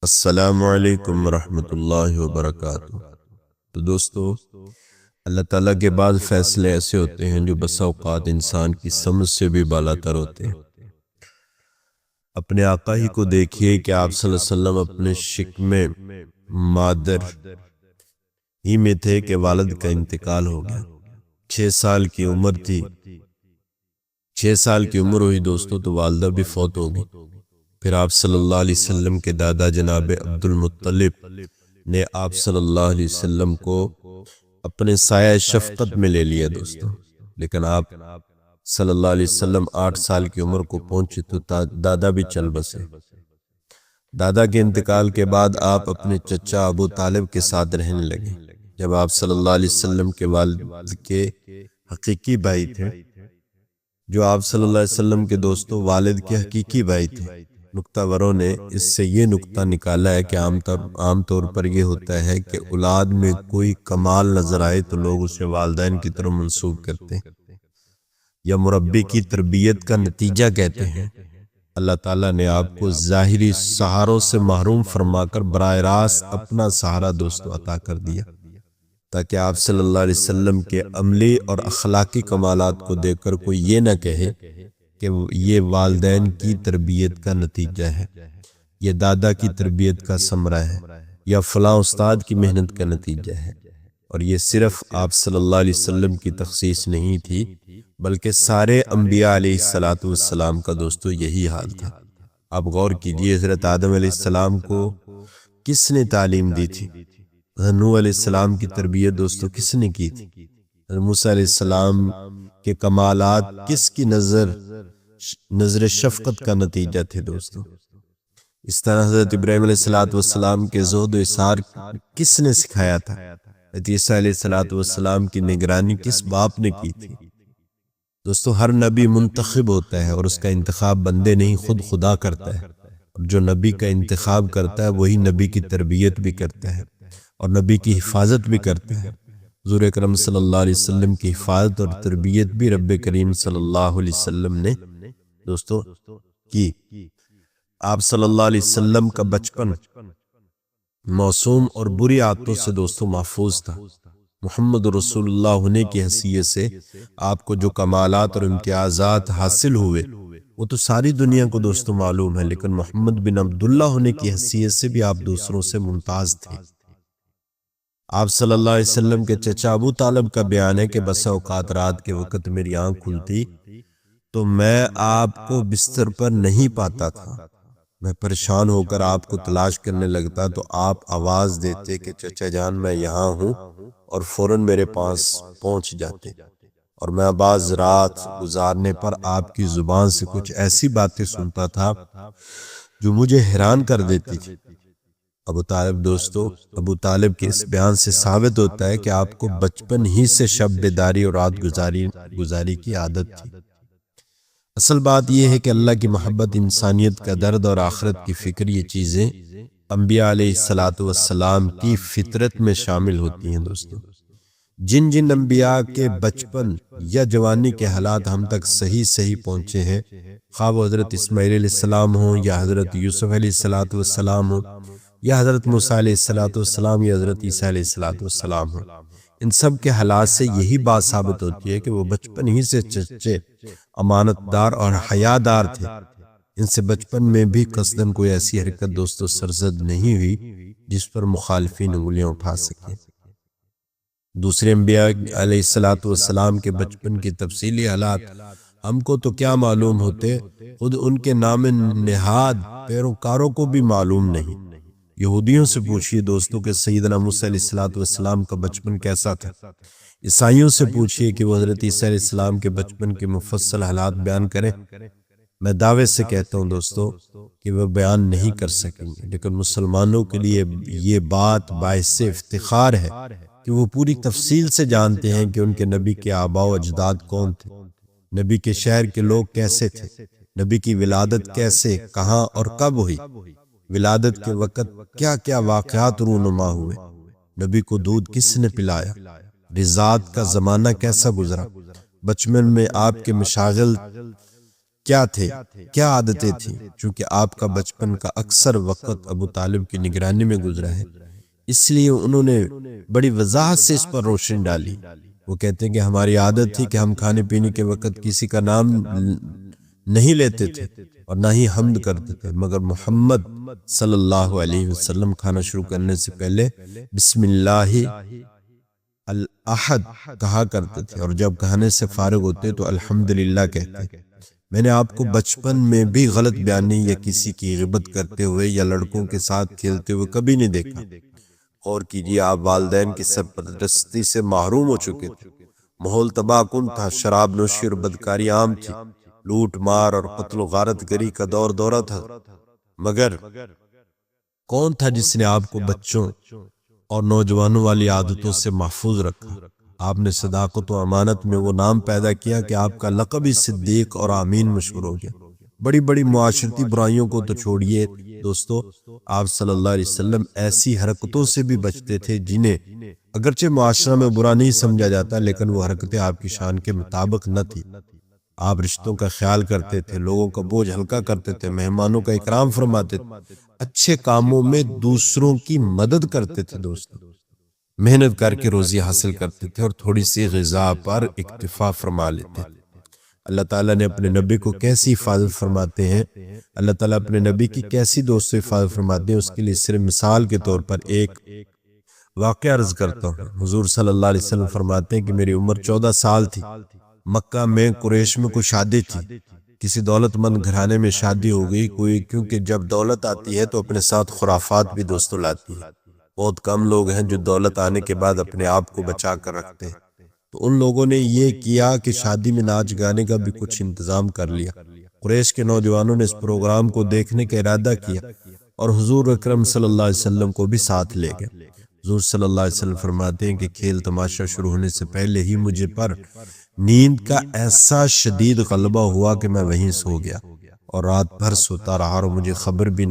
السلام علیکم ورحمۃ اللہ وبرکاتہ۔ تو دوستو، اللہ تعالیٰ کے بعض فیصلے ایسے ہوتے ہیں جو بسا اوقات انسان کی سمجھ سے بھی بالاتر ہوتے ہیں۔ اپنے آقا ہی کو دیکھیے کہ آپ صلی اللہ علیہ وسلم اپنے شکم مادر ہی میں تھے کہ والد کا انتقال ہو گیا۔ 6 سال کی عمر تھی، 6 سال کی عمر ہوئی دوستو تو والدہ بھی فوت ہو گئی۔ پھر آپ صلی اللہ علیہ وسلم کے دادا جناب عبد المطلب نے آپ صلی اللہ علیہ وسلم کو اپنے سایہ شفقت میں لے لیا دوستو، لیکن آپ صلی اللہ علیہ وسلم 8 سال کی عمر کو پہنچے تو دادا بھی چل بسے۔ دادا کے انتقال کے بعد آپ اپنے چچا ابو طالب کے ساتھ رہنے لگے۔ جب آپ صلی اللہ علیہ وسلم کے والد کے حقیقی بھائی تھے، جو آپ صلی اللہ علیہ وسلم کے دوستو والد کے حقیقی بھائی تھے، نکتہ وروں نے اس سے یہ نکتہ نکالا ہے کہ عام طور پر یہ ہوتا ہے کہ اولاد میں کوئی کمال نظر آئے تو لوگ اسے والدین کی طرف منسوب کرتے ہیں یا مربی کی تربیت کا نتیجہ کہتے ہیں۔ اللہ تعالیٰ نے آپ کو ظاہری سہاروں سے محروم فرما کر براہ راست اپنا سہارا دوستو عطا کر دیا، تاکہ آپ صلی اللہ علیہ وسلم کے عملی اور اخلاقی کمالات کو دیکھ کر کوئی یہ نہ کہے کہ یہ والدین کی تربیت کا نتیجہ ہے، یہ دادا کی تربیت کا ثمرہ ہے، یا فلاں استاد کی محنت کا نتیجہ ہے۔ اور یہ صرف آپ صلی اللہ علیہ وسلم کی تخصیص نہیں تھی، بلکہ سارے انبیاء علیہ السلام کا دوستو یہی حال تھا۔ آپ غور کیجئے، حضرت آدم علیہ السلام کو کس نے تعلیم دی تھی؟ حضرت نوح علیہ السلام کی تربیت دوستو کس نے کی تھی؟ حضرت موسیٰ علیہ السلام کے کمالات کس کی نظر شفقت کا نتیجہ تھے دوستو؟ اس طرح حضرت ابراہیم علیہ السلام کے زہد و اثار کس نے سکھایا تھا؟ حضرت عیسیٰ علیہ السلام کی نگرانی کس باپ نے کی تھی؟ دوستو، ہر نبی منتخب ہوتا ہے اور اس کا انتخاب بندے نہیں خود خدا کرتا ہے، اور جو نبی کا انتخاب کرتا ہے وہی نبی کی تربیت بھی کرتا ہے اور نبی کی حفاظت بھی کرتا ہے۔ حضور اکرم صلی اللہ علیہ وسلم کی حفاظت اور تربیت بھی رب کریم صلی اللہ علیہ وسلم نے دوستو کی۔ آپ صلی اللہ علیہ وسلم کا بچپن معصوم اور بری عادتوں سے دوستو محفوظ تھا۔ محمد رسول اللہ ہونے کی حیثیت سے آپ کو جو کمالات اور امتیازات حاصل ہوئے وہ تو ساری دنیا کو دوستو معلوم ہے، لیکن محمد بن عبداللہ ہونے کی حیثیت سے بھی آپ دوسروں سے ممتاز تھے۔ آپ صلی اللہ علیہ وسلم کے چچا ابو طالب کا بیان ہے کہ بسا اوقات رات کے وقت میری آنکھ کھلتی تو میں آپ کو بستر پر نہیں پاتا تھا۔ میں پریشان ہو کر آپ کو تلاش کرنے لگتا تو آپ آواز دیتے کہ چچا جان میں یہاں ہوں، اور فوراً میرے پاس پہنچ جاتے، اور میں بعض رات گزارنے پر آپ کی زبان سے کچھ ایسی باتیں سنتا تھا جو مجھے حیران کر دیتی تھی۔ ابو طالب کے اس بیان سے ثابت ہوتا ہے کہ آپ کو بچپن ہی سے شب بیداری اور رات گزاری کی عادت تھی۔ اصل بات یہ ہے کہ اللہ کی محبت، انسانیت کا درد اور آخرت کی فکر، یہ چیزیں انبیاء علیہ السلام کی فطرت میں شامل ہوتی ہیں دوستو۔ جن انبیاء کے بچپن یا جوانی کے حالات ہم تک صحیح پہنچے ہیں، خواہ وہ حضرت اسماعیل علیہ السلام ہوں یا حضرت یوسف علیہ السلام ہوں یا حضرت موسیٰ علیہ السلام یا حضرت عیسیٰ علیہ السلام ہوں، ان سب کے حالات سے یہی بات ثابت ہوتی ہے کہ وہ بچپن ہی سے چچے امانت دار اور حیادار تھے۔ ان سے بچپن میں بھی قصداً کوئی ایسی حرکت دوستو سرزد نہیں ہوئی جس پر مخالفین انگلیاں اٹھا سکیں۔ دوسرے انبیاء علیہ السلام کے بچپن کی تفصیلی حالات ہم کو تو کیا معلوم ہوتے، خود ان کے نام نہاد پیروکاروں کو بھی معلوم نہیں۔ یہودیوں سے پوچھئے دوستو کہ سیدنا موسیٰ علیہ السلام کا بچپن کیسا تھا۔ عیسائیوں سے پوچھئے کہ وہ حضرت عیسیٰ علیہ السلام کے بچپن کے مفصل حالات بیان کریں۔ میں دعوے سے کہتا ہوں دوستو کہ وہ بیان نہیں کر سکیں گے، لیکن مسلمانوں کے لیے یہ بات باعث افتخار ہے کہ وہ پوری تفصیل سے جانتے ہیں کہ ان کے نبی کے آباء و اجداد کون تھے، نبی کے شہر کے لوگ کیسے تھے، نبی کی ولادت کیسے، کہاں اور کب ہوئی، ولادت کے وقت کیا کیا واقعات رونما ہوئے، نبی کو دودھ کس نے پلایا، رضاعت کا زمانہ کیسا گزرا، بچپن میں آپ کے مشاغل کیا تھے، کیا عادتیں تھیں، چونکہ آپ کا بچپن کا اکثر وقت ابو طالب کی نگرانی میں گزرا ہے، اس لیے انہوں نے بڑی وضاحت سے اس پر روشنی ڈالی۔ وہ کہتے ہیں کہ ہماری عادت تھی کہ ہم کھانے پینے کے وقت کسی کا نام نہیں لیتے تھے اور نہ ہی حمد کرتے تھے، مگر محمد صلی اللہ علیہ وسلم کھانا شروع کرنے سے پہلے بسم اللہ الاحد کہا کرتے تھے، اور جب کھانے سے فارغ ہوتے تو الحمدللہ کہتے۔ میں نے آپ کو بچپن میں بھی غلط بیانی یا کسی کی غیبت کرتے ہوئے یا لڑکوں کے ساتھ کھیلتے ہوئے کبھی نہیں دیکھا۔ غور کیجیے، آپ والدین کی سرپرستی سے محروم ہو چکے تھے، ماحول تباہ کن تھا، شراب نوشی اور بدکاری عام تھی، لوٹ مار اور قتل و غارت گری کا دورہ تھا، مگر کون تھا جس نے آپ کو بچوں اور نوجوانوں والی عادتوں سے محفوظ رکھا؟ آپ نے صداقت و امانت میں وہ نام پیدا کیا کہ آپ کا لقب ہی صدیق اور آمین مشہور ہو گیا۔ بڑی بڑی معاشرتی برائیوں کو تو چھوڑیے دوستو، آپ صلی اللہ علیہ وسلم ایسی حرکتوں سے بھی بچتے تھے جنہیں اگرچہ معاشرہ میں برا نہیں سمجھا جاتا، لیکن وہ حرکتیں آپ کی شان کے مطابق نہ تھی۔ آپ رشتوں کا خیال کرتے تھے، لوگوں کا بوجھ ہلکا کرتے تھے، مہمانوں کا اکرام فرماتے تھے، اچھے کاموں میں دوسروں کی مدد کرتے تھے دوستو، محنت کر کے روزی حاصل کرتے تھے اور تھوڑی سی غذا پر اکتفا فرما لیتے تھے۔ اللہ تعالیٰ نے اپنے نبی کو کیسی حفاظت فرماتے ہیں، اللہ تعالیٰ اپنے نبی کی کیسی دوستوں حفاظت فرماتے ہیں، اس کے لیے صرف مثال کے طور پر ایک واقعہ عرض کرتا ہوں۔ حضور صلی اللہ علیہ وسلم فرماتے ہیں کہ میری عمر 14 سال تھی، مکہ میں قریش میں کوئی شادی تھی، کسی دولت مند گھرانے میں شادی ہو گئی کوئی، کیونکہ جب دولت آتی ہے تو اپنے ساتھ خرافات بھی دوستوں لاتی ہے۔ بہت کم لوگ ہیں جو دولت آنے کے بعد اپنے آپ کو بچا کر رکھتے ہیں، تو ان لوگوں نے یہ کیا کہ شادی میں ناچ گانے کا بھی کچھ انتظام کر لیا۔ قریش کے نوجوانوں نے اس پروگرام کو دیکھنے کا ارادہ کیا اور حضور اکرم صلی اللہ علیہ وسلم کو بھی ساتھ لے گئے۔ حضور صلی اللہ علیہ وسلم فرماتے ہیں کہ کھیل تماشا شروع ہونے سے پہلے ہی مجھے پر نیند کا ایسا شدید غلبہ ہوا کہ میں وہیں سو گیا اور رات بھر سوتا رہا اور مجھے خبر بھی